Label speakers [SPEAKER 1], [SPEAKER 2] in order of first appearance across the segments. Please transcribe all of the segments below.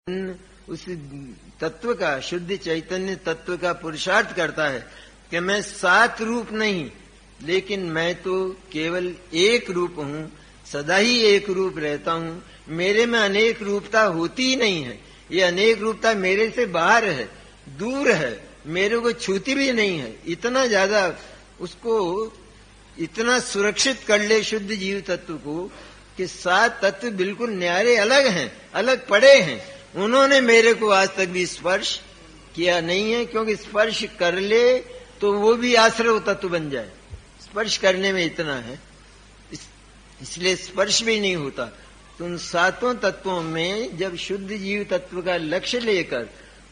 [SPEAKER 1] उस तत्व का, शुद्ध चैतन्य तत्व का पुरुषार्थ करता है कि मैं 7 रूप नहीं, लेकिन मैं तो केवल एक रूप हूँ, सदा ही एक रूप रहता हूँ। मेरे में अनेक रूपता होती ही नहीं है। ये अनेक रूपता मेरे से बाहर है, दूर है, मेरे को छूती भी नहीं है। इतना ज्यादा उसको इतना सुरक्षित कर ले शुद्ध जीव तत्व को कि 7 तत्व बिल्कुल न्यारे अलग हैं, अलग पड़े हैं। उन्होंने मेरे को आज तक भी स्पर्श किया नहीं है, क्योंकि स्पर्श कर ले तो वो भी आश्रव तत्व बन जाए। स्पर्श करने में इतना है, इसलिए स्पर्श भी नहीं होता। तो उन 7 तत्वों में जब शुद्ध जीव तत्व का लक्ष्य लेकर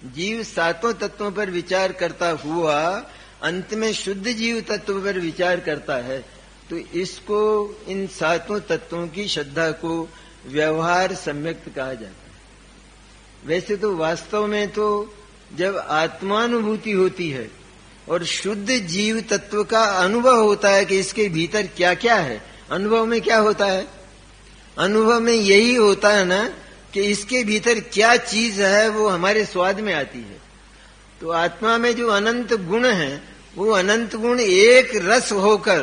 [SPEAKER 1] जीव 7 तत्वों पर विचार करता हुआ अंत में शुद्ध जीव तत्व पर विचार करता है, तो इसको, इन 7 तत्वों की श्रद्धा को व्यवहार सम्यक्त कहा जाता है। वैसे तो वास्तव में तो जब आत्मानुभूति होती है और शुद्ध जीव तत्व का अनुभव होता है कि इसके भीतर क्या क्या है, अनुभव में क्या होता है? अनुभव में यही होता है ना कि इसके भीतर क्या चीज है वो हमारे स्वाद में आती है। तो आत्मा में जो अनंत गुण है, वो अनंत गुण एक रस होकर,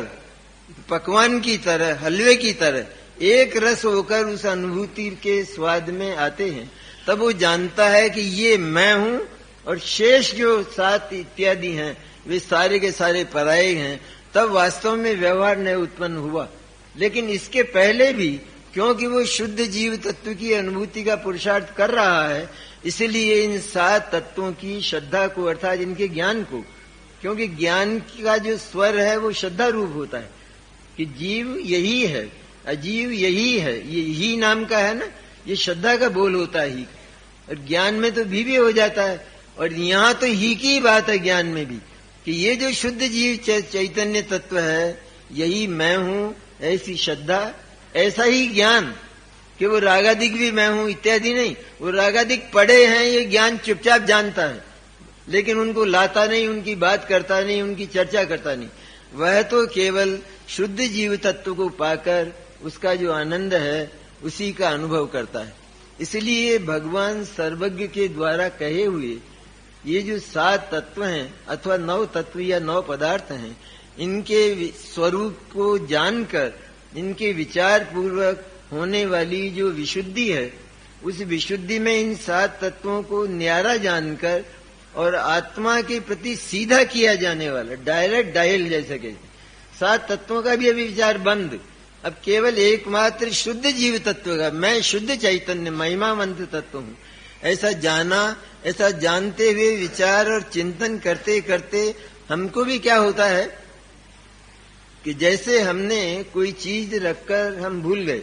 [SPEAKER 1] पकवान की तरह, हलवे की तरह एक रस होकर उस अनुभूति के स्वाद में आते हैं। तब वो जानता है कि ये मैं हूं और शेष जो 7 इत्यादि हैं वे सारे के सारे पराये हैं। तब वास्तव में व्यवहार नहीं उत्पन्न हुआ। लेकिन इसके पहले भी, क्योंकि वो शुद्ध जीव तत्व की अनुभूति का पुरुषार्थ कर रहा है, इसलिए इन 7 तत्वों की श्रद्धा को, अर्थात इनके ज्ञान को, क्योंकि ज्ञान का जो स्वर है वो श्रद्धा रूप होता है कि जीव यही है, अजीव यही है, ये ही नाम का है ना, ये श्रद्धा का बोल होता है ही। और ज्ञान में तो भी हो जाता है, और यहाँ तो ही की बात है ज्ञान में भी कि ये जो शुद्ध जीव चैतन्य तत्व है यही मैं हूँ, ऐसी श्रद्धा, ऐसा ही ज्ञान कि वो रागादिक भी मैं हूँ इत्यादि नहीं। वो रागादिक पड़े हैं, ये ज्ञान चुपचाप जानता है, लेकिन उनको लाता नहीं, उनकी बात करता नहीं, उनकी चर्चा करता नहीं। वह तो केवल शुद्ध जीव तत्व को पाकर उसका जो आनंद है उसी का अनुभव करता है। इसलिए भगवान सर्वज्ञ के द्वारा कहे हुए ये जो 7 तत्व हैं अथवा 9 तत्व या 9 पदार्थ हैं, इनके स्वरूप को जानकर इनके विचार पूर्वक होने वाली जो विशुद्धि है, उस विशुद्धि में इन 7 तत्वों को न्यारा जानकर और आत्मा के प्रति सीधा किया जाने वाला, डायरेक्ट डायल जैसे कहते, 7 तत्वों का भी अभी विचार बंद। अब केवल एकमात्र शुद्ध जीव तत्व का, मैं शुद्ध चैतन्य महिमावंत तत्व हूँ, ऐसा जाना। ऐसा जानते हुए विचार और चिंतन करते करते हमको भी क्या होता है कि जैसे हमने कोई चीज रखकर हम भूल गए,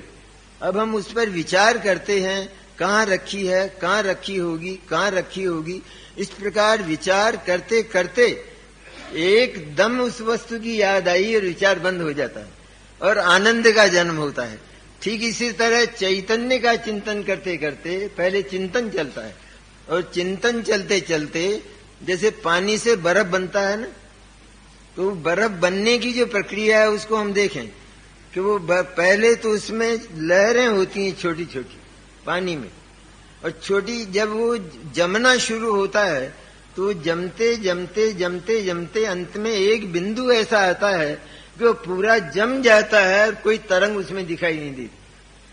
[SPEAKER 1] अब हम उस पर विचार करते हैं, कहाँ रखी है, कहाँ रखी होगी, कहाँ रखी होगी। इस प्रकार विचार करते करते एकदम उस वस्तु की याद आई और विचार बंद हो जाता है और आनंद का जन्म होता है। ठीक इसी तरह चैतन्य का चिंतन करते करते पहले चिंतन चलता है, और चिंतन चलते चलते जैसे पानी से बर्फ बनता है ना, तो बर्फ बनने की जो प्रक्रिया है उसको हम देखें कि वो पहले तो उसमें लहरें होती हैं छोटी छोटी पानी में, और छोटी जब वो जमना शुरू होता है तो जमते जमते जमते जमते अंत में एक बिंदु ऐसा आता है कि वो पूरा जम जाता है और कोई तरंग उसमें दिखाई नहीं देती।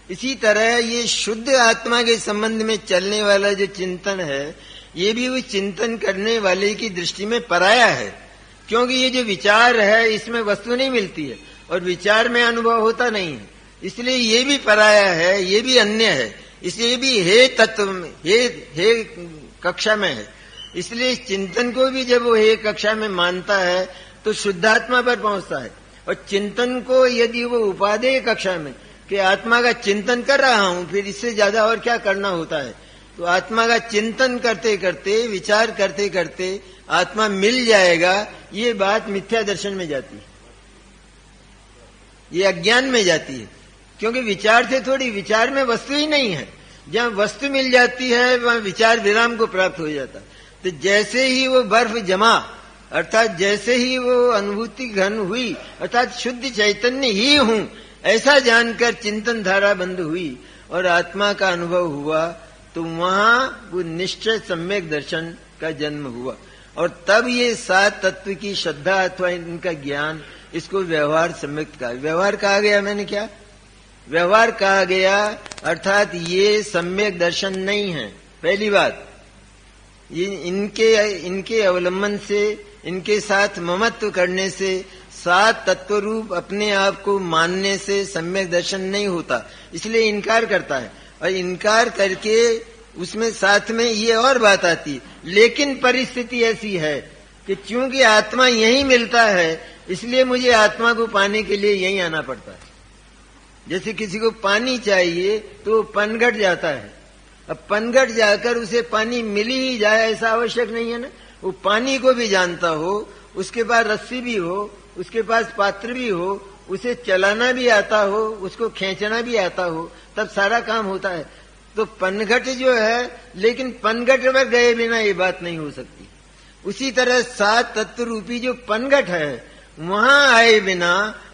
[SPEAKER 1] इसी तरह ये शुद्ध आत्मा के संबंध में चलने वाला जो चिंतन है, ये भी उस चिंतन करने वाले की दृष्टि में पराया है, क्योंकि ये जो विचार है इसमें वस्तु नहीं मिलती है और विचार में अनुभव होता नहीं है, इसलिए ये भी पराया है, ये भी अन्य है, इसलिए भी हे तत्व में, हे कक्षा में है। इसलिए इस चिंतन को भी जब वो हे कक्षा में मानता है तो शुद्धात्मा पर पहुंचता है। और चिंतन को यदि वो उपादेय कक्षा में कि आत्मा का चिंतन कर रहा हूं, फिर इससे ज्यादा और क्या करना होता है, तो आत्मा का चिंतन करते करते, विचार करते करते आत्मा मिल जाएगा, ये बात मिथ्या दर्शन में जाती है, ये अज्ञान में जाती है। क्योंकि विचार से थोड़ी, विचार में वस्तु ही नहीं है। जहां वस्तु मिल जाती है वहां विचार विराम को प्राप्त हो जाता है। तो जैसे ही वो बर्फ जमा, अर्थात जैसे ही वो अनुभूति घन हुई, अर्थात शुद्ध चैतन्य ही हूं ऐसा जानकर चिंतन धारा बंद हुई और आत्मा का अनुभव हुआ, तो वहां वो निश्चय सम्यक दर्शन का जन्म हुआ। और तब ये 7 तत्व की श्रद्धा अथवा इनका ज्ञान, इसको व्यवहार सम्यक कहा। व्यवहार कहा गया, मैंने क्या व्यवहार कहा गया, अर्थात ये सम्यक दर्शन नहीं है। पहली बात, ये इनके अवलंबन से, इनके साथ ममत्व करने से, 7 तत्व रूप अपने आप को मानने से सम्यक दर्शन नहीं होता, इसलिए इनकार करता है। और इनकार करके उसमें साथ में ये और बात आती है, लेकिन परिस्थिति ऐसी है कि चूंकि आत्मा यहीं मिलता है, इसलिए मुझे आत्मा को पाने के लिए यहीं आना पड़ता है। जैसे किसी को पानी चाहिए तो पनघट जाता है, अब पनघट जाकर उसे पानी मिल ही जाए ऐसा आवश्यक नहीं है ना। वो पानी को भी जानता हो, उसके पास रस्सी भी हो, उसके पास पात्र भी हो, उसे चलाना भी आता हो, उसको खींचना भी आता हो, तब सारा काम होता है। तो पनघट जो है, लेकिन पनघट पर गए बिना ये बात नहीं हो सकती। उसी तरह 7 तत्व रूपी जो पनघट है, वहां आए बिना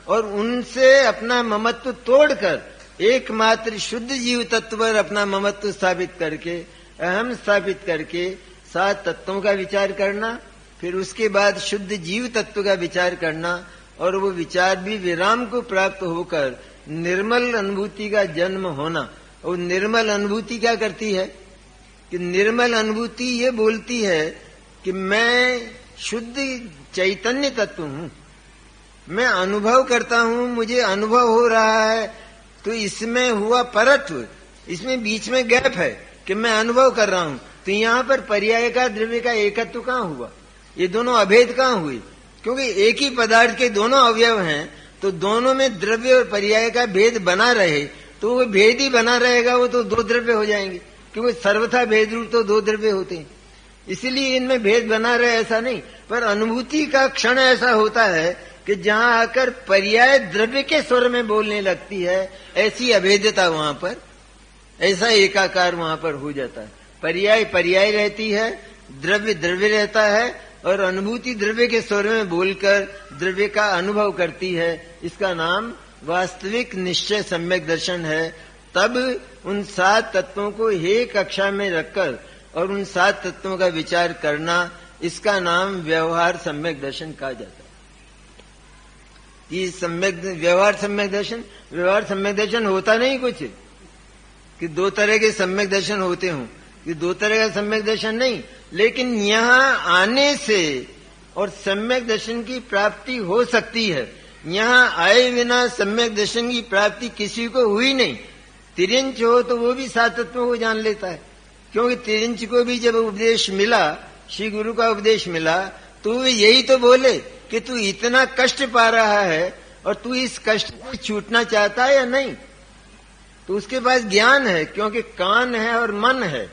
[SPEAKER 1] और उनसे अपना ममत्व तोड़कर एकमात्र शुद्ध जीव तत्व पर अपना ममत्व स्थापित करके, अहम स्थापित करके 7 तत्वों का विचार करना, फिर उसके बाद शुद्ध जीव तत्व का विचार करना, और वो विचार भी विराम को प्राप्त होकर निर्मल अनुभूति का जन्म होना। और निर्मल अनुभूति क्या करती है कि निर्मल अनुभूति ये बोलती है कि मैं शुद्ध चैतन्य तत्व हूं, मैं अनुभव करता हूं, मुझे अनुभव हो रहा है, तो इसमें हुआ परत्व, इसमें बीच में गैप है कि मैं अनुभव कर रहा हूं। तो यहां पर पर्याय का द्रव्य का एकत्व कहां हुआ, ये दोनों अभेद कहां हुए? क्योंकि एक ही पदार्थ के दोनों अवयव हैं, तो दोनों में द्रव्य और पर्याय का भेद बना रहे, तो वो भेद ही बना रहेगा, वो तो 2 द्रव्य हो जाएंगे, क्योंकि सर्वथा भेद रूप तो 2 द्रव्य होते हैं। इसलिए इनमें भेद बना रहे ऐसा नहीं, पर अनुभूति का क्षण ऐसा होता है कि जहां आकर पर्याय द्रव्य के स्वर में बोलने लगती है, ऐसी अभेद्यता वहां पर, ऐसा एकाकार वहां पर हो जाता है। पर्याय पर्याय रहती है, द्रव्य द्रव्य रहता है, और अनुभूति द्रव्य के स्वर में बोलकर द्रव्य का अनुभव करती है। इसका नाम वास्तविक निश्चय सम्यक दर्शन है। तब उन 7 तत्वों को हे कक्षा में रखकर और उन 7 तत्वों का विचार करना, इसका नाम व्यवहार सम्यक दर्शन कहा जाता है। ये व्यवहार सम्यक दर्शन होता नहीं कुछ कि 2 तरह के सम्यक दर्शन होते हों, कि 2 तरह का सम्यक दर्शन नहीं, लेकिन यहां आने से और सम्यक दर्शन की प्राप्ति हो सकती है। यहां आए बिना सम्यक दर्शन की प्राप्ति किसी को हुई नहीं। तिर्यंच हो तो वो भी 7 तत्वों को जान लेता है, क्योंकि तिर्यंच को भी जब उपदेश मिला, श्री गुरु का उपदेश मिला, तो वे यही तो बोले कि तू इतना कष्ट पा रहा है और तू इस कष्ट से छूटना चाहता है या नहीं। तो उसके पास ज्ञान है, क्योंकि कान है और मन है।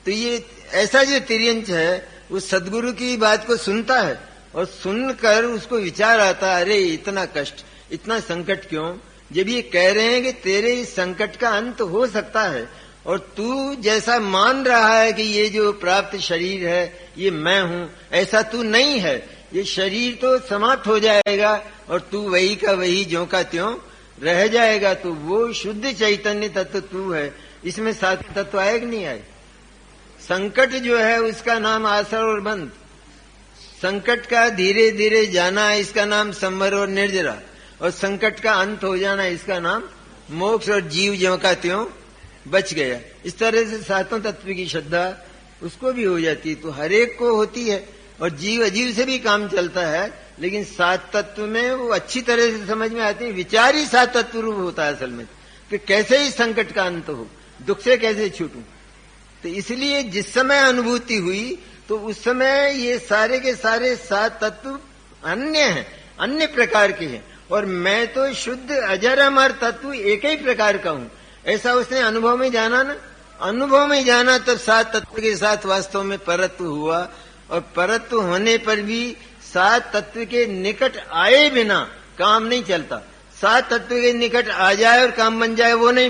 [SPEAKER 1] तो ये ऐसा जो तिर्यंच है, वो सदगुरु की बात को सुनता है, और सुनकर उसको विचार आता, अरे इतना कष्ट, इतना संकट क्यों? जब ये कह रहे हैं कि तेरे इस संकट का अंत हो सकता है, और तू जैसा मान रहा है कि ये जो प्राप्त शरीर है ये मैं हूं, ऐसा तू नहीं है। ये शरीर तो समाप्त हो जाएगा और तू वही का वही ज्यों का त्यों रह जाएगा। तो वो शुद्ध चैतन्य तत्व तू है। इसमें 7 तत्व आए कि नहीं आए? संकट जो है उसका नाम आसर और बंध, संकट का धीरे धीरे जाना इसका नाम संवर और निर्जरा, और संकट का अंत हो जाना इसका नाम मोक्ष, और जीव ज्यों का त्यों बच गया। इस तरह से 7 तत्व की श्रद्धा उसको भी हो जाती है, तो हर एक को होती है, और जीव अजीव से भी काम चलता है, लेकिन 7 तत्व में वो अच्छी तरह से समझ में आते हैं। विचार ही 7 तत्व रूप होता है असल में, कि कैसे इस संकट का अंत हो, दुख से कैसे छूटूं। तो इसलिए जिस समय अनुभूति हुई तो उस समय ये सारे के सारे 7 तत्व अन्य हैं, अन्य प्रकार के हैं, और मैं तो शुद्ध अजर अमर तत्व एक ही प्रकार का हूं, ऐसा उसने अनुभव में जाना ना। अनुभव में जाना तब 7 तत्व के साथ वास्तव में परत्व हुआ, और परत्व होने पर भी 7 तत्व के निकट आए बिना काम नहीं चलता। 7 तत्व के निकट आ जाए और काम बन जाए, वो नहीं,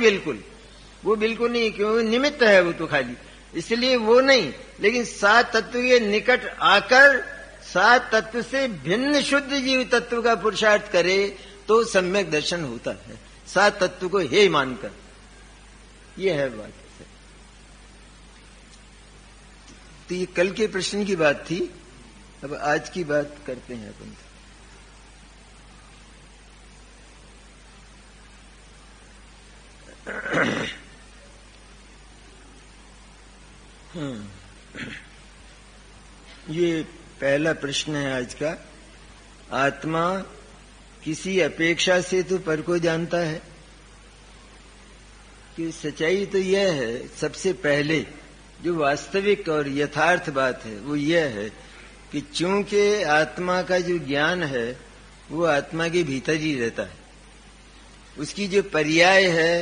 [SPEAKER 1] वो बिल्कुल नहीं, क्योंकि निमित्त है वो तो खाली, इसलिए वो नहीं। लेकिन 7 तत्व के निकट आकर 7 तत्व से भिन्न शुद्ध जीव तत्व का पुरुषार्थ करे तो सम्यक दर्शन होता है, 7 तत्व को हे मानकर। ये है बात। तो ये कल के प्रश्न की बात थी, अब आज की बात करते हैं अपन। ये पहला प्रश्न है आज का। आत्मा किसी अपेक्षा से तो पर को जानता है कि सच्चाई तो यह है, सबसे पहले जो वास्तविक और यथार्थ बात है वो यह है कि चूंकि आत्मा का जो ज्ञान है वो आत्मा के भीतर ही रहता है, उसकी जो पर्याय है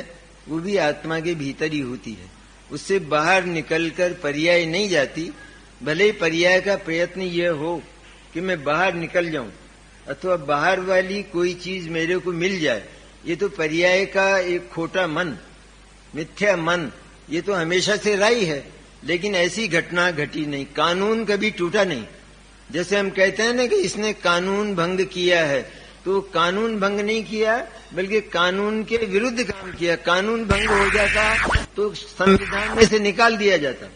[SPEAKER 1] वो भी आत्मा के भीतर ही होती है, उससे बाहर निकलकर पर्याय नहीं जाती। भले ही पर्याय का प्रयत्न यह हो कि मैं बाहर निकल जाऊं अथवा बाहर वाली कोई चीज मेरे को मिल जाए, ये तो पर्याय का एक खोटा मन, मिथ्या मन, ये तो हमेशा से राई है, लेकिन ऐसी घटना घटी नहीं, कानून कभी टूटा नहीं। जैसे हम कहते हैं ना कि इसने कानून भंग किया है, तो कानून भंग नहीं किया बल्कि कानून के विरुद्ध काम किया। कानून भंग हो जाता तो संविधान में से निकाल दिया जाता।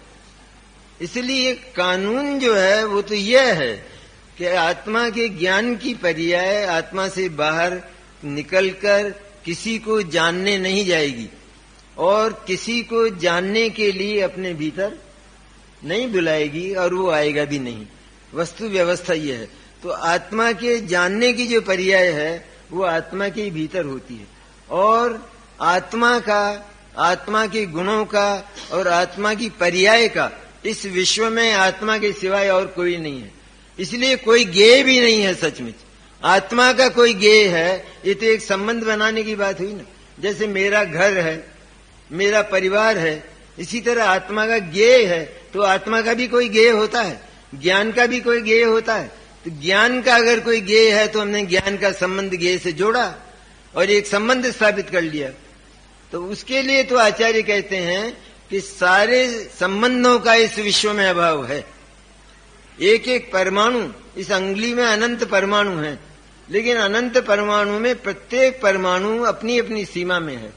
[SPEAKER 1] इसलिए कानून जो है वो तो यह है कि आत्मा के ज्ञान की पर्याय आत्मा से बाहर निकलकर किसी को जानने नहीं जाएगी और किसी को जानने के लिए अपने भीतर नहीं बुलाएगी और वो आएगा भी नहीं। वस्तु व्यवस्था यह है। तो आत्मा के जानने की जो पर्याय है वो आत्मा के भीतर होती है और आत्मा का, आत्मा के गुणों का और आत्मा की पर्याय का इस विश्व में आत्मा के सिवाय और कोई नहीं है। इसलिए कोई गेय भी नहीं है। सचमुच आत्मा का कोई गेय है, ये तो एक संबंध बनाने की बात हुई ना। जैसे मेरा घर है, मेरा परिवार है, इसी तरह आत्मा का गेय है, तो आत्मा का भी कोई गेय होता है, ज्ञान का भी कोई गेय होता है। तो ज्ञान का अगर कोई गेय है तो हमने ज्ञान का संबंध गेय से जोड़ा और एक संबंध स्थापित कर लिया। तो उसके लिए तो आचार्य कहते हैं कि सारे संबंधों का इस विश्व में अभाव है। एक एक परमाणु, इस अंगुली में अनंत परमाणु हैं, लेकिन अनंत परमाणु में प्रत्येक परमाणु अपनी अपनी सीमा में है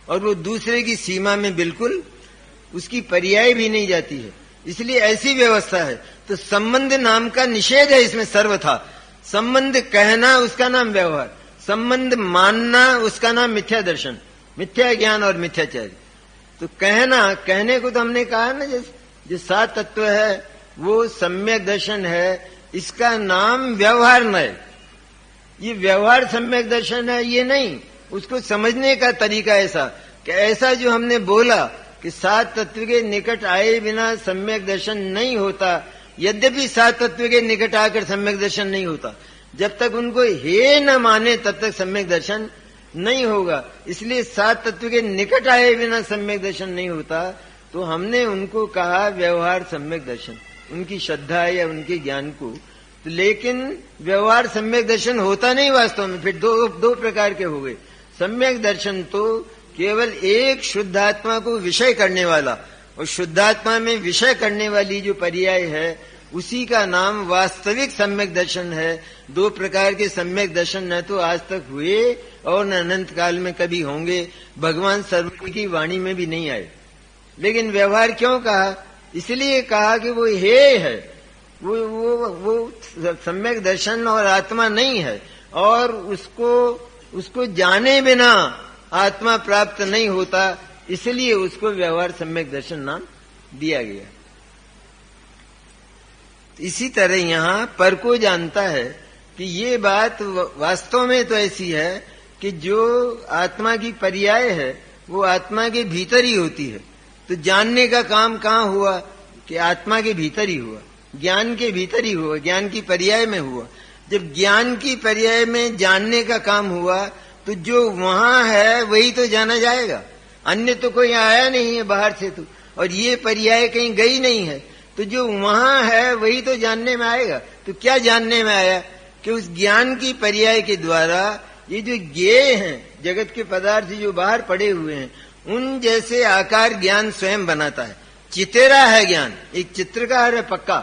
[SPEAKER 1] और वो दूसरे की सीमा में बिल्कुल उसकी पर्याय भी नहीं जाती है। इसलिए ऐसी व्यवस्था है। तो संबंध नाम का निषेध है इसमें सर्वथा। संबंध कहना उसका नाम व्यवहार, संबंध मानना उसका नाम मिथ्या दर्शन, मिथ्या ज्ञान और मिथ्याचार्य। तो कहना, कहने को तो हमने कहा ना, जो सात तत्व है वो सम्यक दर्शन है, इसका नाम व्यवहार न है। ये व्यवहार सम्यक दर्शन है ये नहीं, उसको समझने का तरीका ऐसा कि ऐसा जो हमने बोला कि सात तत्व के निकट आए बिना सम्यक दर्शन नहीं होता। यद्यपि सात तत्व के निकट आकर सम्यक दर्शन नहीं होता, जब तक उनको हे न माने तब तक सम्यक दर्शन नहीं होगा। इसलिए सात तत्व के निकट आए बिना सम्यक दर्शन नहीं होता। तो हमने उनको कहा व्यवहार सम्यक दर्शन, उनकी श्रद्धा या उनके ज्ञान को। तो लेकिन व्यवहार सम्यक दर्शन होता नहीं वास्तव में। फिर दो प्रकार के हो गए। सम्यक दर्शन तो केवल एक शुद्धात्मा को विषय करने वाला, और शुद्धात्मा में विषय करने वाली जो पर्याय है उसी का नाम वास्तविक सम्यक दर्शन है। दो प्रकार के सम्यक दर्शन न तो आज तक हुए और न अनंत काल में कभी होंगे। भगवान सर्वज्ञ की वाणी में भी नहीं आए। लेकिन व्यवहार क्यों कहा? इसलिए कहा कि वो हे है, वो सम्यक दर्शन और आत्मा नहीं है, और उसको जाने बिना आत्मा प्राप्त नहीं होता। इसलिए उसको व्यवहार सम्यक दर्शन नाम दिया गया। इसी तरह यहां पर को जानता है कि ये बात वास्तव में तो ऐसी है कि जो आत्मा की पर्याय है वो आत्मा के भीतर ही होती है। तो जानने का काम कहाँ हुआ? कि आत्मा के भीतर ही हुआ, ज्ञान के भीतर ही हुआ, ज्ञान की पर्याय में हुआ। जब ज्ञान की पर्याय में जानने का काम हुआ तो जो वहां है वही तो जाना जाएगा, अन्य तो कोई आया नहीं है बाहर से। तो और ये पर्याय कहीं गई नहीं है, तो जो वहां है वही तो जानने में आएगा। तो क्या जानने में आया? कि उस ज्ञान की पर्याय के द्वारा ये जो ज्ञेय हैं, जगत के पदार्थ जो बाहर पड़े हुए हैं, उन जैसे आकार ज्ञान स्वयं बनाता है। चितेरा है ज्ञान, एक चित्रकार है पक्का,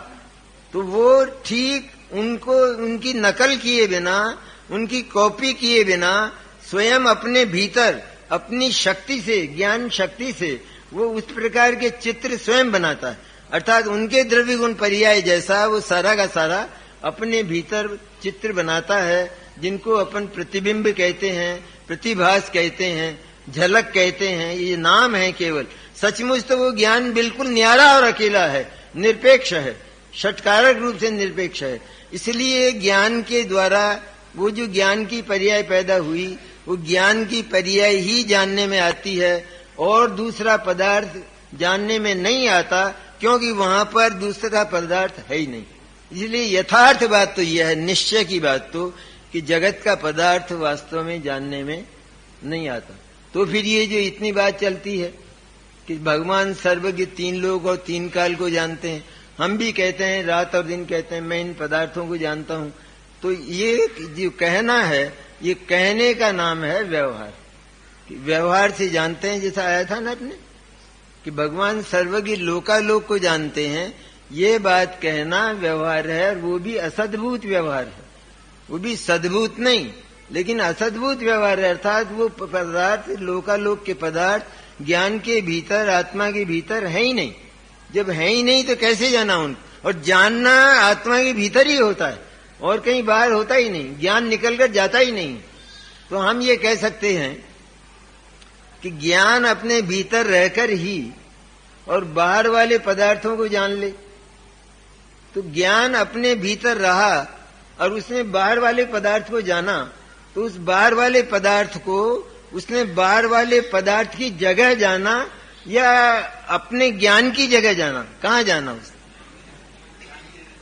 [SPEAKER 1] तो वो ठीक उनको उनकी नकल किए बिना, उनकी कॉपी किए बिना स्वयं अपने भीतर अपनी शक्ति से, ज्ञान शक्ति से वो उस प्रकार के चित्र स्वयं बनाता है। अर्थात उनके द्रव्य गुण पर्याय जैसा वो सारा का सारा अपने भीतर चित्र बनाता है, जिनको अपन प्रतिबिंब कहते हैं, प्रतिभास कहते हैं, झलक कहते हैं। ये नाम है केवल। सचमुच तो वो ज्ञान बिल्कुल न्यारा और अकेला है, निरपेक्ष है, षटकारक रूप से निरपेक्ष है। इसलिए ज्ञान के द्वारा वो जो ज्ञान की पर्याय पैदा हुई, वो ज्ञान की पर्याय ही जानने में आती है और दूसरा पदार्थ जानने में नहीं आता, क्योंकि वहां पर दूसरा पदार्थ है ही नहीं। इसलिए यथार्थ बात तो यह है, निश्चय की बात तो, कि जगत का पदार्थ वास्तव में जानने में नहीं आता। तो फिर ये जो इतनी बात चलती है कि भगवान सर्वज्ञ तीन लोक और तीन काल को जानते हैं, हम भी कहते हैं, रात और दिन कहते हैं, मैं इन पदार्थों को जानता हूं, तो ये जो कहना है, ये कहने का नाम है व्यवहार। व्यवहार से जानते हैं, जैसा आया था ना अपने कि भगवान सर्वज्ञ लोकालोक को जानते हैं, ये बात कहना व्यवहार है, और वो भी असद्भूत व्यवहार है, वो भी सद्भूत नहीं, लेकिन असद्भूत व्यवहार है। अर्थात वो पदार्थ, लोकालोक के पदार्थ ज्ञान के भीतर, आत्मा के भीतर है ही नहीं। जब है ही नहीं तो कैसे जाना उनको? और जानना आत्मा के भीतर ही होता है और कहीं बाहर होता ही नहीं, ज्ञान निकलकर जाता ही नहीं। तो हम ये कह सकते हैं कि ज्ञान अपने भीतर रहकर ही और बाहर वाले पदार्थों को जान ले। तो ज्ञान अपने भीतर रहा और उसने बाहर वाले पदार्थ को जाना, तो उस बाहर वाले पदार्थ को उसने बाहर वाले पदार्थ की जगह जाना या अपने ज्ञान की जगह जाना? कहां जाना उसने?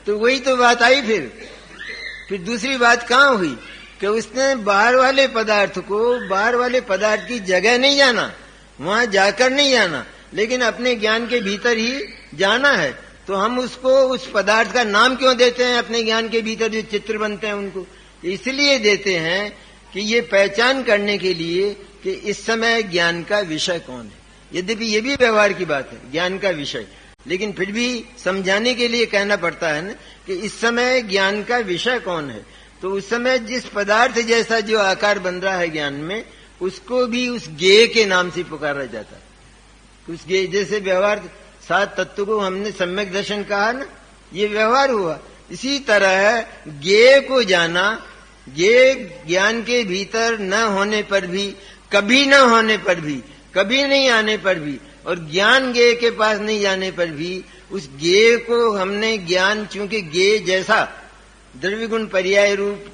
[SPEAKER 1] तो वही तो बात आई। फिर दूसरी बात कहां हुई कि उसने बाहर वाले पदार्थ को बाहर वाले पदार्थ की जगह नहीं जाना, वहां जाकर नहीं जाना, लेकिन अपने ज्ञान के भीतर ही जाना है। तो हम उसको, उस पदार्थ का नाम क्यों देते हैं? अपने ज्ञान के भीतर जो चित्र बनते हैं उनको इसलिए देते हैं कि ये पहचान करने के लिए कि इस समय ज्ञान का विषय कौन है। यद्यपि ये भी व्यवहार की बात है, ज्ञान का विषय, लेकिन फिर भी समझाने के लिए कहना पड़ता है ना कि इस समय ज्ञान का विषय कौन है। तो उस समय जिस पदार्थ जैसा जो आकार बन रहा है ज्ञान में, उसको भी उस ज्ञेय के नाम से पुकारा जाता है। उस ज्ञेय, जैसे व्यवहार 7 तत्व को हमने सम्यक दर्शन कहा ना, ये व्यवहार हुआ। इसी तरह ज्ञेय को जाना, ज्ञेय ज्ञान के भीतर न होने पर भी, कभी न होने पर भी, कभी नहीं आने पर भी, और ज्ञान ज्ञेय के पास नहीं जाने पर भी, उस ज्ञेय को हमने ज्ञान, चूंकि ज्ञेय जैसा द्रव्य गुण पर्याय रूप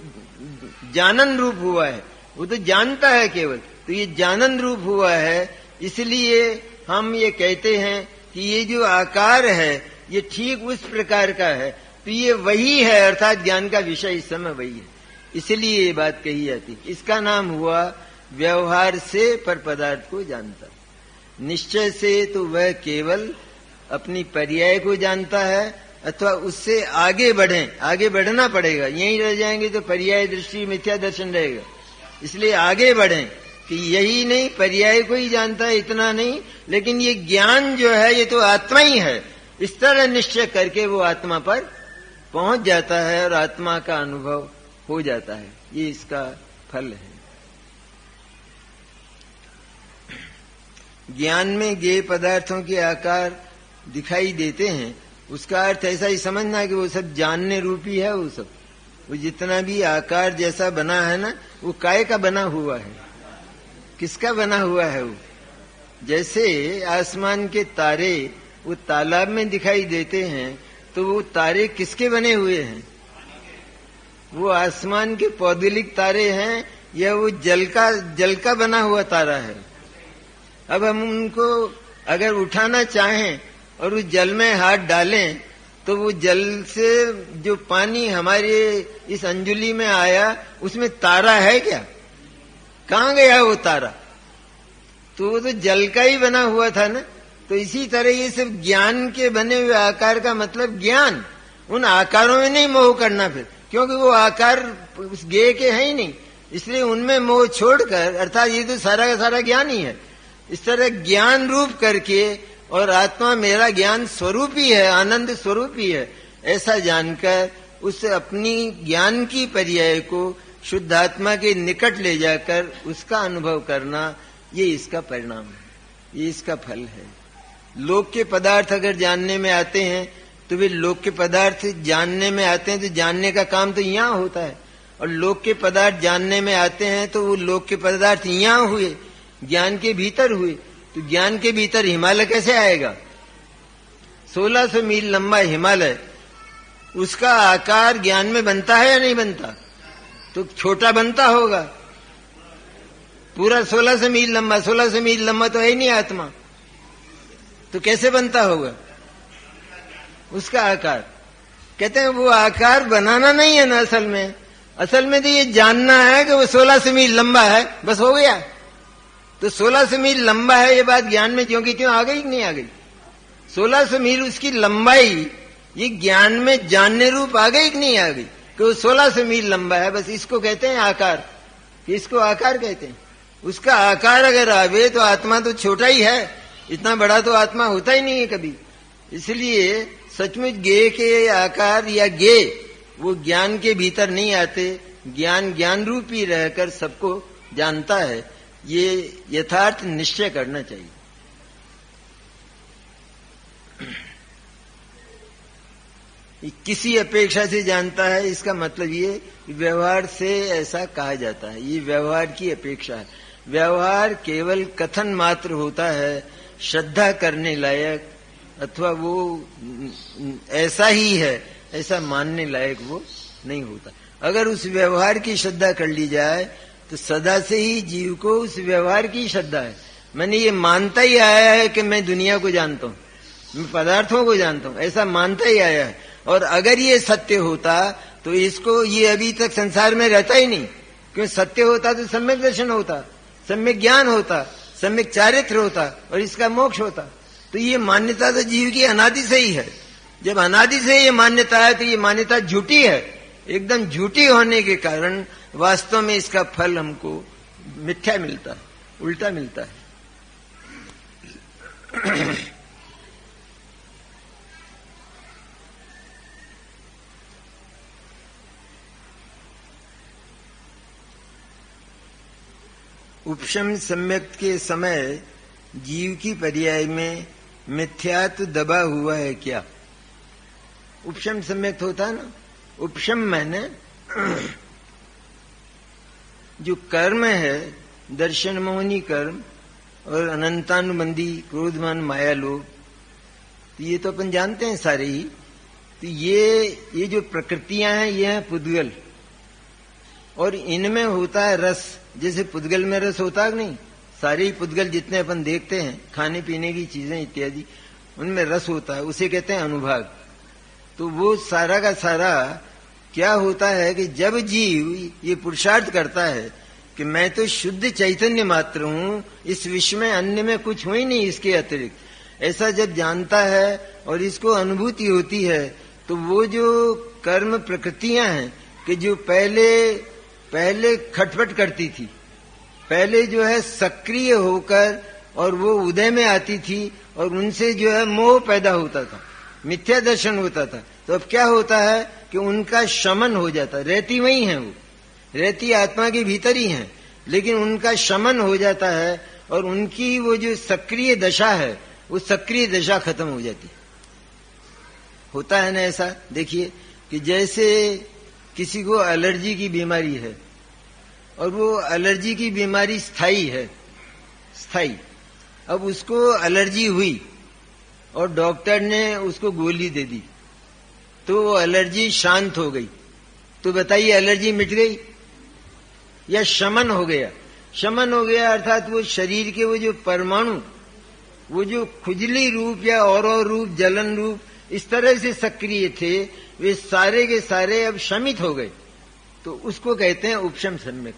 [SPEAKER 1] जानन रूप हुआ है, वो तो जानता है केवल, तो ये जानन रूप हुआ है। इसलिए हम ये कहते हैं कि ये जो आकार है ये ठीक उस प्रकार का है, तो ये वही है, अर्थात ज्ञान का विषय इस समय वही है। इसलिए ये बात कही जाती, इसका नाम हुआ व्यवहार से पर पदार्थ को जानता। निश्चय से तो वह केवल अपनी पर्याय को जानता है, अथवा उससे आगे बढ़ें, आगे बढ़ना पड़ेगा, यहीं रह जाएंगे तो पर्याय दृष्टि मिथ्या दर्शन रहेगा। इसलिए आगे बढ़ें कि यही नहीं, पर्याय को ही जानता है, इतना नहीं, लेकिन ये ज्ञान जो है ये तो आत्मा ही है, इस तरह निश्चय करके वो आत्मा पर पहुंच जाता है और आत्मा का अनुभव हो जाता है। ये इसका फल है। ज्ञान में ज्ञेय पदार्थों के आकार दिखाई देते हैं, उसका अर्थ ऐसा ही समझना है कि वो सब जानने रूपी है। वो सब, वो जितना भी आकार जैसा बना है ना, वो काय का बना हुआ है, किसका बना हुआ है? वो जैसे आसमान के तारे वो तालाब में दिखाई देते हैं, तो वो तारे किसके बने हुए हैं? वो आसमान के पौधलिक तारे हैं या वो जल का बना हुआ तारा है? अब हम उनको अगर उठाना चाहें और उस जल में हाथ डालें, तो वो जल से जो पानी हमारे इस अंजुली में आया, उसमें तारा है क्या? कहाँ गया वो तारा? तो वो तो जल का ही बना हुआ था ना। तो इसी तरह ये सब ज्ञान के बने हुए आकार का मतलब ज्ञान, उन आकारों में नहीं मोह करना फिर, क्योंकि वो आकार उस ज्ञेय के है ही नहीं, इसलिए उनमें मोह छोड़कर, अर्थात ये तो सारा का सारा ज्ञान ही है, इस तरह ज्ञान रूप करके, और आत्मा मेरा ज्ञान स्वरूप ही है, आनंद स्वरूप ही है, ऐसा जानकर उस अपनी ज्ञान की पर्याय को शुद्ध आत्मा के निकट ले जाकर उसका अनुभव करना, ये इसका परिणाम है, ये इसका फल है। लोक के पदार्थ अगर जानने में आते हैं तो वे लोक के पदार्थ जानने में आते हैं, तो जानने का काम तो यहाँ होता है। और लोक के पदार्थ जानने में आते हैं तो वो लोक के पदार्थ यहाँ हुए, ज्ञान के भीतर हुए। तो ज्ञान के भीतर हिमालय कैसे आएगा? 1600 मील लंबा हिमालय, उसका आकार ज्ञान में बनता है या नहीं बनता? तो छोटा बनता होगा। पूरा 1600 मील लंबा, 1600 मील लंबा तो है ही नहीं आत्मा, तो कैसे बनता होगा उसका आकार? कहते हैं वो आकार बनाना नहीं है ना, असल में तो ये जानना है कि वो 1600 मील लंबा है, बस हो गया। तो 1600 मील लंबा है, ये बात ज्ञान में क्यों की क्यों आ गई कि नहीं आ गई? 1600 मील उसकी लंबाई ये ज्ञान में जानने रूप आ गई कि नहीं आ गई कि वो 1600 मील लंबा है? बस इसको कहते हैं आकार, इसको आकार कहते हैं। उसका आकार अगर आवे तो आत्मा तो छोटा ही है, इतना बड़ा तो आत्मा होता ही नहीं है कभी। इसलिए सचमुच ज्ञेय के आकार या ज्ञेय वो ज्ञान के भीतर नहीं आते, ज्ञान ज्ञान रूप ही रहकर सबको जानता है। ये यथार्थ निश्चय करना चाहिए। किसी अपेक्षा से जानता है, इसका मतलब ये व्यवहार से ऐसा कहा जाता है, ये व्यवहार की अपेक्षा है। व्यवहार केवल कथन मात्र होता है, श्रद्धा करने लायक अथवा वो ऐसा ही है ऐसा मानने लायक वो नहीं होता। अगर उस व्यवहार की श्रद्धा कर ली जाए तो सदा से ही जीव को उस व्यवहार की श्रद्धा है। मैंने ये मानता ही आया है कि मैं दुनिया को जानता हूँ, मैं पदार्थों को जानता हूँ, ऐसा मानता ही आया है। और अगर ये सत्य होता तो इसको ये अभी तक संसार में रहता ही नहीं, क्योंकि सत्य होता तो सम्यक दर्शन होता, सम्यक ज्ञान होता, सम्यक चारित्र होता और इसका मोक्ष होता। तो ये मान्यता तो जीव की अनादि से ही है। जब अनादि से ये मान्यता है तो ये मान्यता झूठी है। एकदम झूठी होने के कारण वास्तव में इसका फल हमको मिथ्या मिलता है, उल्टा मिलता है। उपशम सम्यक के समय जीव की पर्याय में मिथ्यात्व दबा हुआ है क्या? उपशम सम्यक होता है ना, उपशम मैंने जो कर्म है, दर्शन मोहनी कर्म और अनंतानुबंधी क्रोधमान माया लोभ, तो ये तो अपन जानते हैं सारे ही। तो ये जो प्रकृतियां हैं ये हैं पुद्गल, और इनमें होता है रस। जैसे पुद्गल में रस होता है कि नहीं, सारे ही पुद्गल जितने अपन देखते हैं खाने पीने की चीजें इत्यादि, उनमें रस होता है, उसे कहते हैं अनुभाग। तो वो सारा का सारा क्या होता है कि जब जीव ये पुरुषार्थ करता है कि मैं तो शुद्ध चैतन्य मात्र हूं, इस विश्व में अन्य में कुछ हो ही नहीं इसके अतिरिक्त, ऐसा जब जानता है और इसको अनुभूति होती है, तो वो जो कर्म प्रकृतियां हैं कि जो पहले खटपट करती थी, पहले जो है सक्रिय होकर और वो उदय में आती थी और उनसे जो है मोह पैदा होता था, मिथ्या दर्शन होता था। तो अब क्या होता है कि उनका शमन हो जाता है। रहती वही है, वो रहती आत्मा के भीतर ही है, लेकिन उनका शमन हो जाता है और उनकी वो जो सक्रिय दशा है वो सक्रिय दशा खत्म हो जाती। होता है ना ऐसा। देखिए कि जैसे किसी को एलर्जी की बीमारी है और वो एलर्जी की बीमारी स्थायी है, स्थायी। अब उसको एलर्जी हुई और डॉक्टर ने उसको गोली दे दी तो वो एलर्जी शांत हो गई। तो बताइए एलर्जी मिट गई या शमन हो गया? शमन हो गया अर्थात वो शरीर के वो जो परमाणु, वो जो खुजली रूप या और रूप, जलन रूप इस तरह से सक्रिय थे, वे सारे के सारे अब शमित हो गए। तो उसको कहते हैं उपशम सम्यक।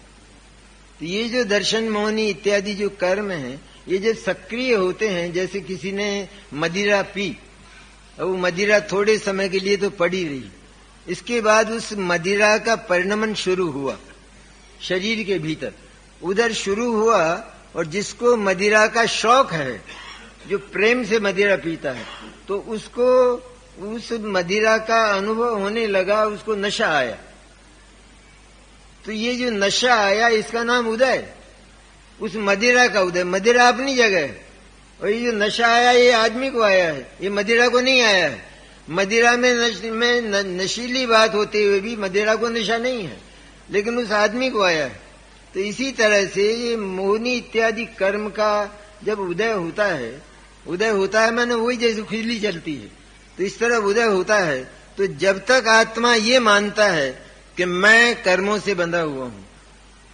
[SPEAKER 1] तो ये जो दर्शन मोहनी इत्यादि जो कर्म हैं, ये जब सक्रिय होते हैं, जैसे किसी ने मदिरा पी और वो मदिरा थोड़े समय के लिए तो पड़ी रही, इसके बाद उस मदिरा का परिणमन शुरू हुआ शरीर के भीतर, उधर शुरू हुआ। और जिसको मदिरा का शौक है, जो प्रेम से मदिरा पीता है, तो उसको उस मदिरा का अनुभव होने लगा, उसको नशा आया। तो ये जो नशा आया इसका नाम उदय, उस मदिरा का उदय। मदिरा अपनी जगह है, और ये जो नशा आया ये आदमी को आया है, ये मदिरा को नहीं आया है। मदिरा में नशीली बात होते हुए भी मदिरा को नशा नहीं है, लेकिन उस आदमी को आया है। तो इसी तरह से ये मोहनी इत्यादि कर्म का जब उदय होता है माने वही जैसे खुजली चलती है, तो इस तरह उदय होता है। तो जब तक आत्मा ये मानता है कि मैं कर्मों से बंधा हुआ हूं,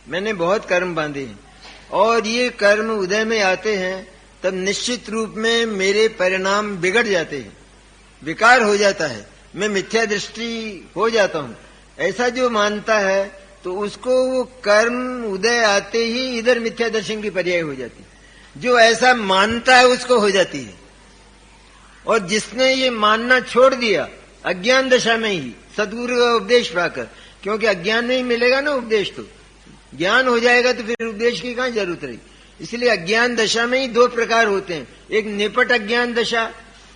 [SPEAKER 1] मैंने बहुत कर्म बांधे हैं और ये कर्म उदय में आते हैं, तब निश्चित रूप में मेरे परिणाम बिगड़ जाते हैं, विकार हो जाता है, मैं मिथ्या दृष्टि हो जाता हूं। ऐसा जो मानता है तो उसको वो कर्म उदय आते ही इधर मिथ्या दर्शन की पर्याय हो जाती है। जो ऐसा मानता है उसको हो जाती है। और जिसने ये मानना छोड़ दिया अज्ञान दशा में ही सद्गुरु का उपदेश पाकर, क्योंकि अज्ञान में ही मिलेगा ना उपदेश, तो ज्ञान हो जाएगा तो फिर उपदेश की कहां जरूरत रही। इसलिए अज्ञान दशा में ही दो प्रकार होते हैं, एक निपट अज्ञान दशा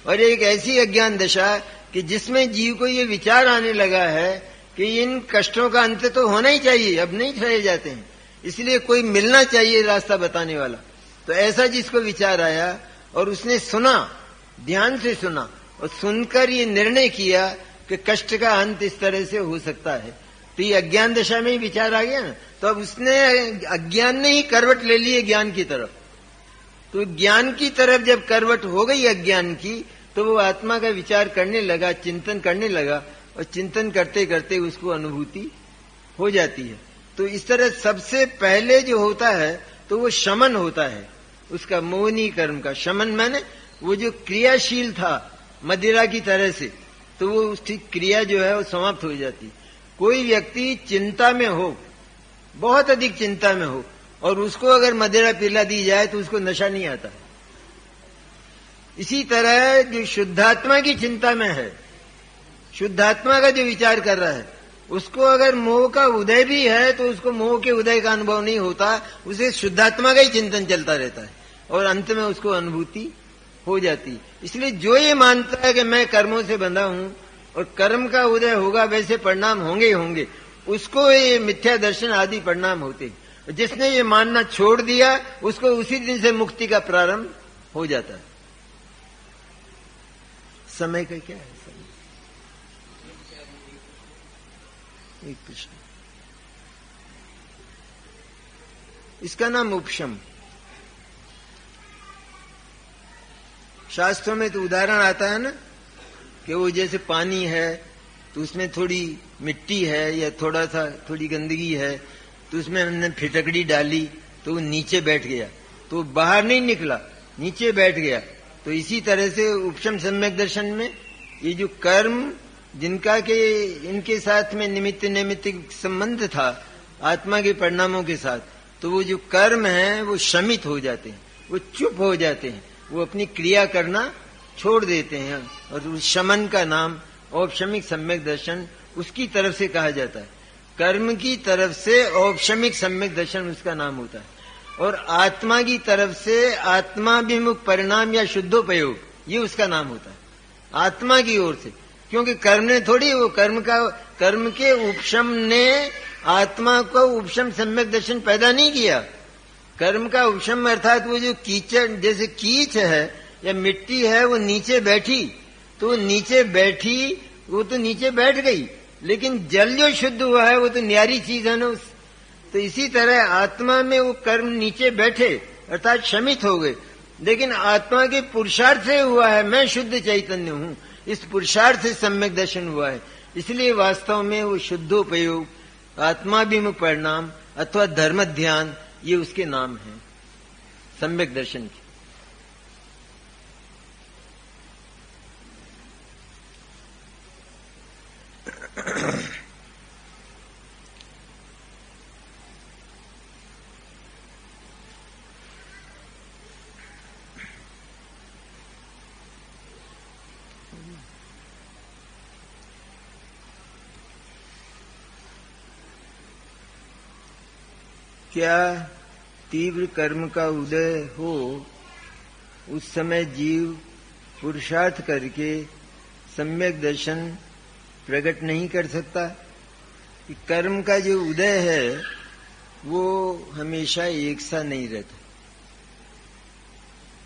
[SPEAKER 1] और एक ऐसी अज्ञान दशा कि जिसमें जीव को ये विचार आने लगा है कि इन कष्टों का अंत तो होना ही चाहिए, अब नहीं सहे जाते हैं, इसलिए कोई मिलना चाहिए रास्ता बताने वाला। तो ऐसा जिसको विचार आया और उसने सुना, ध्यान से सुना और सुनकर ये निर्णय किया कि कष्ट का अंत इस तरह से हो सकता है, तो ये अज्ञान दशा में ही विचार आ गया ना। तो अब उसने अज्ञान ने ही करवट ले ली है ज्ञान की तरफ। तो ज्ञान की तरफ जब करवट हो गई अज्ञान की, तो वो आत्मा का विचार करने लगा, चिंतन करने लगा और चिंतन करते करते उसको अनुभूति हो जाती है। तो इस तरह सबसे पहले जो होता है तो वो शमन होता है उसका, मोहनी कर्म का शमन। माने वो जो क्रियाशील था मदिरा की तरह से, तो वो उसकी क्रिया जो है वो समाप्त हो जाती। कोई व्यक्ति चिंता में हो, बहुत अधिक चिंता में हो, और उसको अगर मदिरा पिला दी जाए तो उसको नशा नहीं आता। इसी तरह जो शुद्धात्मा की चिंता में है, शुद्धात्मा का जो विचार कर रहा है, उसको अगर मोह का उदय भी है तो उसको मोह के उदय का अनुभव नहीं होता, उसे शुद्धात्मा का ही चिंतन चलता रहता है और अंत में उसको अनुभूति हो जाती। इसलिए जो ये मानता है कि मैं कर्मों से बंधा हूं और कर्म का उदय होगा वैसे परिणाम होंगे ही होंगे, उसको ये मिथ्या दर्शन आदि परिणाम होते। जिसने ये मानना छोड़ दिया उसको उसी दिन से मुक्ति का प्रारंभ हो जाता है। समय का क्या है? समय एक प्रश्न, इसका नाम उपशम। शास्त्रों में तो उदाहरण आता है ना कि वो जैसे पानी है तो उसमें थोड़ी मिट्टी है या थोड़ी गंदगी है, तो उसमें हमने फिटकड़ी डाली तो वो नीचे बैठ गया, तो बाहर नहीं निकला, नीचे बैठ गया। तो इसी तरह से उपशम सम्यक दर्शन में ये जो कर्म जिनका के इनके साथ में निमित्त नैमित्तिक संबंध था आत्मा के परिणामों के साथ, तो वो जो कर्म है वो शमित हो जाते हैं, वो चुप हो जाते हैं, वो अपनी क्रिया करना छोड़ देते हैं। और उस शमन का नाम औपशमिक सम्यक दर्शन उसकी तरफ से कहा जाता है। कर्म की तरफ से औपशमिक सम्यक दर्शन उसका नाम होता है, और आत्मा की तरफ से आत्माभिमुख परिणाम या शुद्धोपयोग ये उसका नाम होता है, आत्मा की ओर से। क्योंकि कर्म ने थोड़ी, वो कर्म के उपशम ने आत्मा को उपशम सम्यक दर्शन पैदा नहीं किया। कर्म का उपशम अर्थात वो जो कीचड़, जैसे कीच है या मिट्टी है, वो नीचे बैठी तो नीचे बैठी, वो तो नीचे बैठ गई, लेकिन जल जो शुद्ध हुआ है वो तो न्यारी चीज है ना। तो इसी तरह आत्मा में वो कर्म नीचे बैठे अर्थात शमित हो गए, लेकिन आत्मा के पुरुषार्थ से हुआ है। मैं शुद्ध चैतन्य हूं, इस पुरुषार्थ से सम्यक दर्शन हुआ है। इसलिए वास्तव में वो शुद्धोपयोग, आत्माभिमुख परिणाम अथवा धर्म ध्यान ये उसके नाम है सम्यक दर्शन के। क्या तीव्र कर्म का उदय हो उस समय जीव पुरुषार्थ करके सम्यक दर्शन प्रकट नहीं कर सकता? कि कर्म का जो उदय है वो हमेशा एक सा नहीं रहता।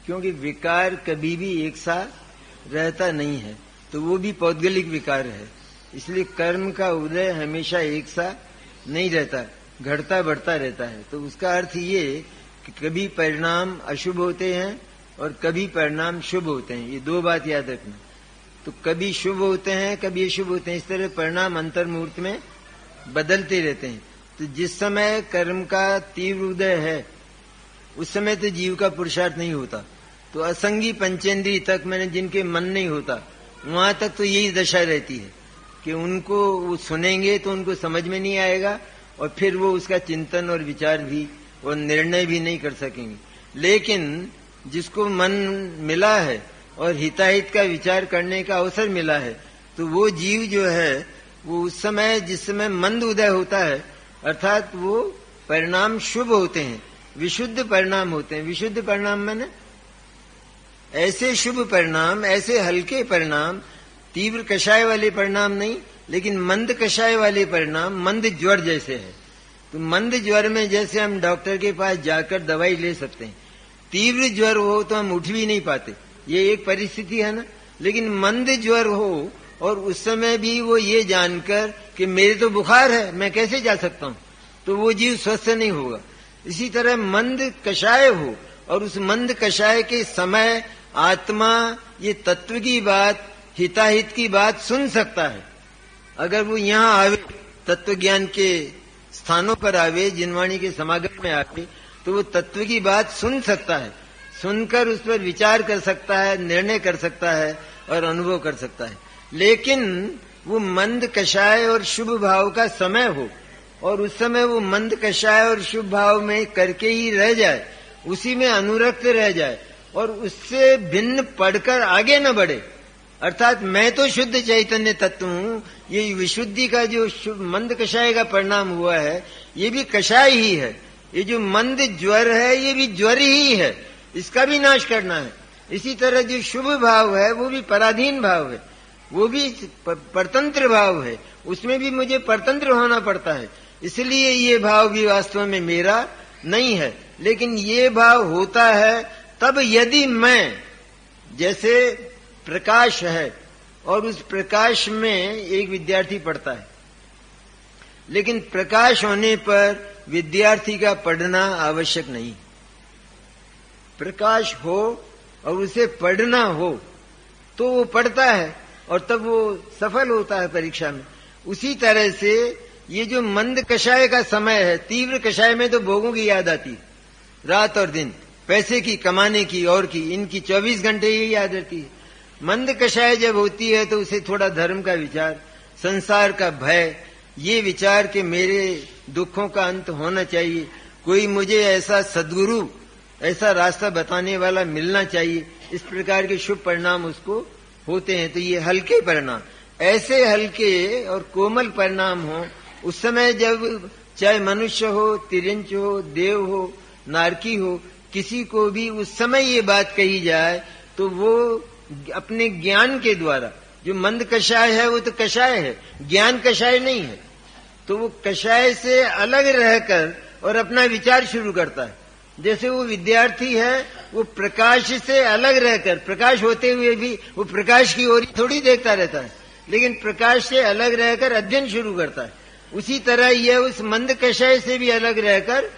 [SPEAKER 1] क्योंकि विकार कभी भी एक साथ रहता नहीं है, तो वो भी पौद्गलिक विकार है। इसलिए कर्म का उदय हमेशा एक साथ नहीं रहता, घटता बढ़ता रहता है। तो उसका अर्थ ये कि कभी परिणाम अशुभ होते हैं और कभी परिणाम शुभ होते हैं। ये दो बात याद रखना। तो कभी शुभ होते हैं, कभी अशुभ होते हैं। इस तरह परिणाम अंतर मुहूर्त में बदलते रहते हैं। तो जिस समय कर्म का तीव्र उदय है उस समय तो जीव का पुरुषार्थ नहीं होता। तो असंगी पंचेंद्रिय तक, मैंने जिनके मन नहीं होता वहां तक तो यही दशा रहती है कि उनको वो सुनेंगे तो उनको समझ में नहीं आएगा और फिर वो उसका चिंतन और विचार भी और निर्णय भी नहीं कर सकेंगे। लेकिन जिसको मन मिला है और हिताहित का विचार करने का अवसर मिला है, तो वो जीव जो है वो उस समय, जिस समय मंद उदय होता है, अर्थात वो परिणाम शुभ होते हैं, विशुद्ध परिणाम होते हैं। विशुद्ध परिणाम माने ऐसे शुभ परिणाम, ऐसे हल्के परिणाम, तीव्र कषाय वाले परिणाम नहीं, लेकिन मंद कषाय वाले परिणाम, मंद ज्वर जैसे है। तो मंद ज्वर में जैसे हम डॉक्टर के पास जाकर दवाई ले सकते हैं, तीव्र ज्वर हो तो हम उठ भी नहीं पाते, ये एक परिस्थिति है ना। लेकिन मंद ज्वर हो और उस समय भी वो ये जानकर कि मेरे तो बुखार है, मैं कैसे जा सकता हूं, तो वो जीव स्वस्थ नहीं होगा। इसी तरह मंद कषाय हो और उस मंद कषाय के समय आत्मा ये तत्व की बात, हिताहित की बात सुन सकता है। अगर वो यहाँ आवे, तत्व ज्ञान के स्थानों पर आवे, जिनवाणी के समागम में आवे, तो वो तत्व की बात सुन सकता है। सुनकर उस पर विचार कर सकता है, निर्णय कर सकता है और अनुभव कर सकता है। लेकिन वो मंद कषाय और शुभ भाव का समय हो और उस समय वो मंद कषाय और शुभ भाव में करके ही रह जाए, उसी में अनुरक्त रह जाए और उससे भिन्न पढ़कर आगे न बढ़े। अर्थात मैं तो शुद्ध चैतन्य तत्व हूं, ये विशुद्धि का जो मंद कषाय का परिणाम हुआ है ये भी कषाय ही है। ये जो मंद ज्वर है ये भी ज्वर ही है, इसका भी नाश करना है। इसी तरह जो शुभ भाव है वो भी पराधीन भाव है, वो भी परतंत्र भाव है, उसमें भी मुझे परतंत्र होना पड़ता है। इसलिए ये भाव भी वास्तव में मेरा नहीं है। लेकिन ये भाव होता है तब यदि मैं, जैसे प्रकाश है और उस प्रकाश में एक विद्यार्थी पढ़ता है, लेकिन प्रकाश होने पर विद्यार्थी का पढ़ना आवश्यक नहीं। प्रकाश हो और उसे पढ़ना हो तो वो पढ़ता है और तब वो सफल होता है परीक्षा में। उसी तरह से ये जो मंद कषाय का समय है, तीव्र कषाय में तो भोगों की याद आती है, रात और दिन, पैसे की, कमाने की और की, इनकी 24 घंटे ही याद रहती है। मंद कषाय जब होती है तो उसे थोड़ा धर्म का विचार, संसार का भय, ये विचार के मेरे दुखों का अंत होना चाहिए, कोई मुझे ऐसा सद्गुरु, ऐसा रास्ता बताने वाला मिलना चाहिए, इस प्रकार के शुभ परिणाम उसको होते हैं। तो ये हल्के परिणाम, ऐसे हल्के और कोमल परिणाम हो उस समय, जब चाहे मनुष्य हो, तिर्यंच हो, देव हो, नारकी हो, किसी को भी उस समय ये बात कही जाए तो वो अपने ज्ञान के द्वारा, जो मंद कषाय है वो तो कषाय है, ज्ञान कषाय नहीं है, तो वो कषाय से अलग रहकर और अपना विचार शुरू करता है। जैसे वो विद्यार्थी है, वो प्रकाश से अलग रहकर, प्रकाश होते हुए भी वो प्रकाश की ओर थोड़ी देखता रहता है, लेकिन प्रकाश से अलग रहकर अध्ययन शुरू करता है। उसी तरह यह उस मंद कषाय से भी अलग रहकर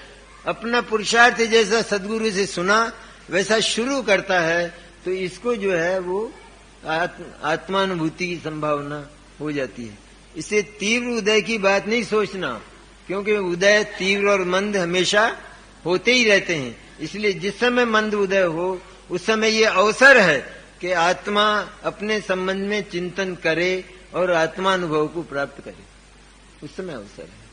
[SPEAKER 1] अपना पुरुषार्थ जैसा सद्गुरु से सुना वैसा शुरू करता है। तो इसको जो है वो आत्मानुभूति की संभावना हो जाती है। इसे तीव्र उदय की बात नहीं सोचना, क्योंकि उदय तीव्र और मंद हमेशा होते ही रहते हैं। इसलिए जिस समय मंद उदय हो उस समय ये अवसर है कि आत्मा अपने संबंध में चिंतन करे और आत्मानुभव को प्राप्त करे, उस समय अवसर है।